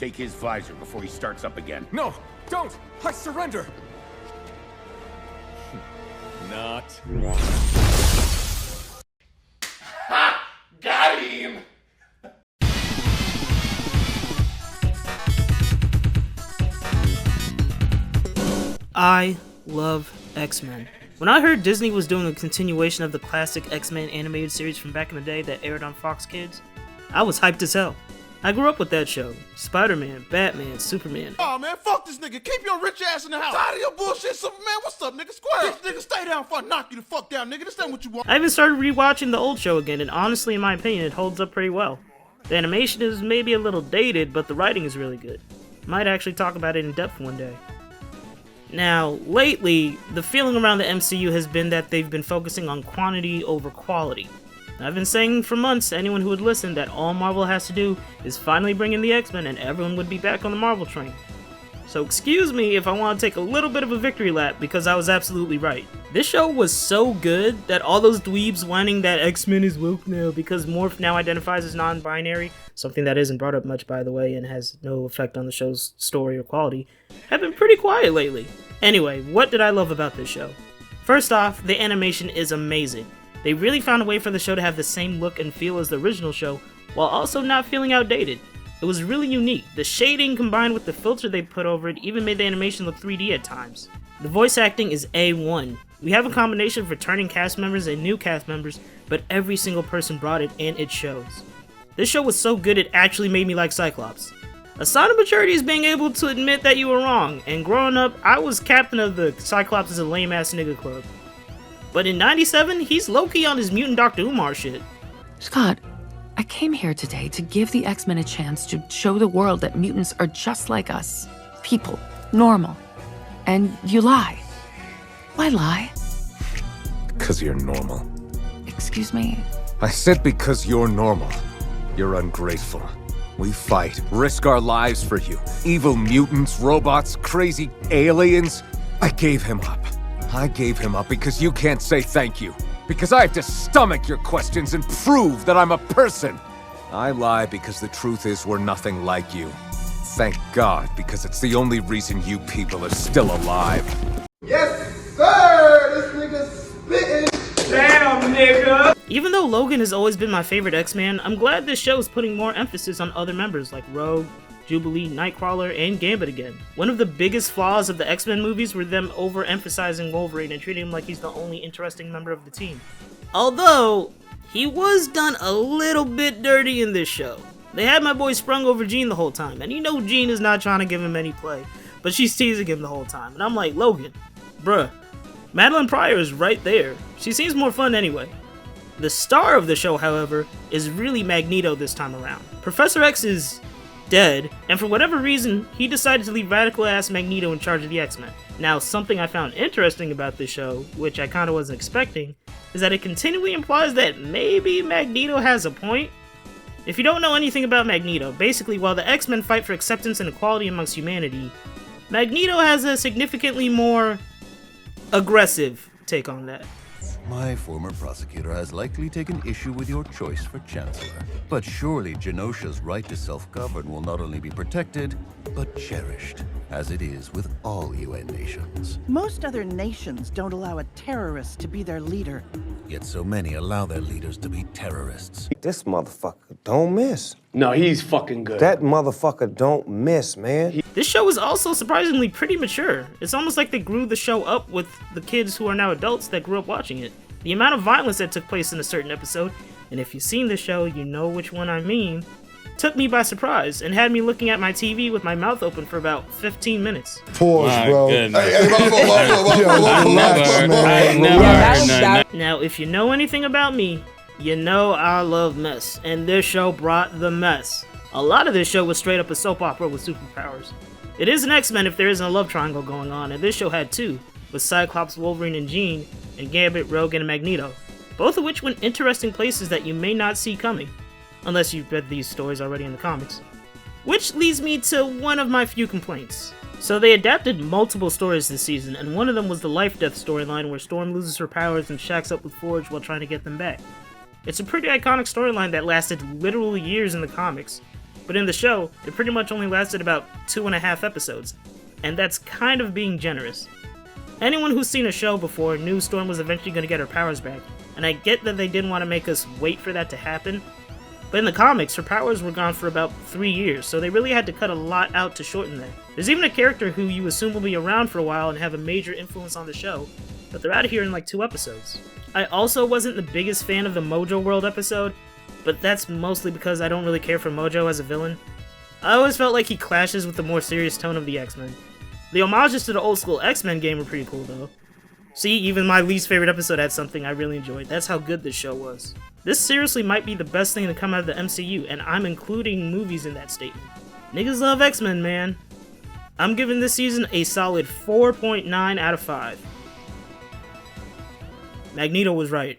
Take his visor before he starts up again. No, don't! I surrender! Not. Ha! Got him! I love X-Men. When I heard Disney was doing a continuation of the classic X-Men animated series from back in the day that aired on Fox Kids, I was hyped as hell. I grew up with that show. Spider-Man, Batman, Superman. Oh man, fuck this nigga. Keep your rich ass in the house. Tired of your bullshit, Superman. What's up, nigga? Square. Bitch, nigga, stay down before I knock you the fuck down, nigga. This ain't what you want. I even started rewatching the old show again, and honestly, in my opinion, it holds up pretty well. The animation is maybe a little dated, but the writing is really good. Might actually talk about it in depth one day. Now, lately, the feeling around the MCU has been that they've been focusing on quantity over quality. I've been saying for months to anyone who would listen that all Marvel has to do is finally bring in the X-Men and everyone would be back on the Marvel train. So excuse me if I want to take a little bit of a victory lap because I was absolutely right. This show was so good that all those dweebs whining that X-Men is woke now because Morph now identifies as non-binary, something that isn't brought up much by the way and has no effect on the show's story or quality, have been pretty quiet lately. Anyway, what did I love about this show? First off, the animation is amazing. They really found a way for the show to have the same look and feel as the original show, while also not feeling outdated. It was really unique. The shading combined with the filter they put over it even made the animation look 3D at times. The voice acting is A1. We have a combination of returning cast members and new cast members, but every single person brought it and it shows. This show was so good it actually made me like Cyclops. A sign of maturity is being able to admit that you were wrong, and growing up, I was captain of the Cyclops is a lame ass nigga club. But in 97, he's low-key on his mutant Dr. Umar shit. Scott, I came here today to give the X-Men a chance to show the world that mutants are just like us. People. Normal. And you lie. Why lie? Because you're normal. Excuse me? I said because you're normal. You're ungrateful. We fight, risk our lives for you. Evil mutants, robots, crazy aliens. I gave him up. I gave him up because you can't say thank you. Because I have to stomach your questions and prove that I'm a person. I lie because the truth is we're nothing like you. Thank God, because it's the only reason you people are still alive. Yes, sir! This nigga's spitting. Damn, nigga! Even though Logan has always been my favorite X-Man, I'm glad this show is putting more emphasis on other members like Rogue, Jubilee, Nightcrawler, and Gambit again. One of the biggest flaws of the X-Men movies were them overemphasizing Wolverine and treating him like he's the only interesting member of the team. Although, he was done a little bit dirty in this show. They had my boy sprung over Jean the whole time, and you know Jean is not trying to give him any play, but she's teasing him the whole time, and I'm like, Logan, bruh, Madeline Pryor is right there. She seems more fun anyway. The star of the show, however, is really Magneto this time around. Professor X is dead, and for whatever reason, he decided to leave radical-ass Magneto in charge of the X-Men. Now, something I found interesting about this show, which I kinda wasn't expecting, is that it continually implies that maybe Magneto has a point. If you don't know anything about Magneto, basically while the X-Men fight for acceptance and equality amongst humanity, Magneto has a significantly more aggressive take on that. My former prosecutor has likely taken issue with your choice for Chancellor. But surely Genosha's right to self-govern will not only be protected, but cherished, as it is with all UN nations. Most other nations don't allow a terrorist to be their leader. Yet so many allow their leaders to be terrorists. This motherfucker don't miss. No, he's fucking good. That motherfucker don't miss, man. This show is also surprisingly pretty mature. It's almost like they grew the show up with the kids who are now adults that grew up watching it. The amount of violence that took place in a certain episode, and if you've seen the show, you know which one I mean, took me by surprise and had me looking at my TV with my mouth open for about 15 minutes. Pause, bro. Now, if you know anything about me, you know I love mess, and this show brought the mess. A lot of this show was straight up a soap opera with superpowers. It is an X-Men if there isn't a love triangle going on, and this show had two, with Cyclops, Wolverine, and Jean, and Gambit, Rogue, and Magneto, both of which went interesting places that you may not see coming, unless you've read these stories already in the comics. Which leads me to one of my few complaints. So they adapted multiple stories this season, and one of them was the Life-Death storyline where Storm loses her powers and shacks up with Forge while trying to get them back. It's a pretty iconic storyline that lasted literal years in the comics, but in the show, it pretty much only lasted about 2.5 episodes, and that's kind of being generous. Anyone who's seen a show before knew Storm was eventually going to get her powers back, and I get that they didn't want to make us wait for that to happen, but in the comics, her powers were gone for about 3 years, so they really had to cut a lot out to shorten that. There's even a character who you assume will be around for a while and have a major influence on the show, but they're out of here in like 2 episodes. I also wasn't the biggest fan of the Mojo World episode, but that's mostly because I don't really care for Mojo as a villain. I always felt like he clashes with the more serious tone of the X-Men. The homages to the old school X-Men game were pretty cool though. See, even my least favorite episode had something I really enjoyed. That's how good this show was. This seriously might be the best thing to come out of the MCU, and I'm including movies in that statement. Niggas love X-Men, man. I'm giving this season a solid 4.9 out of 5. Magneto was right.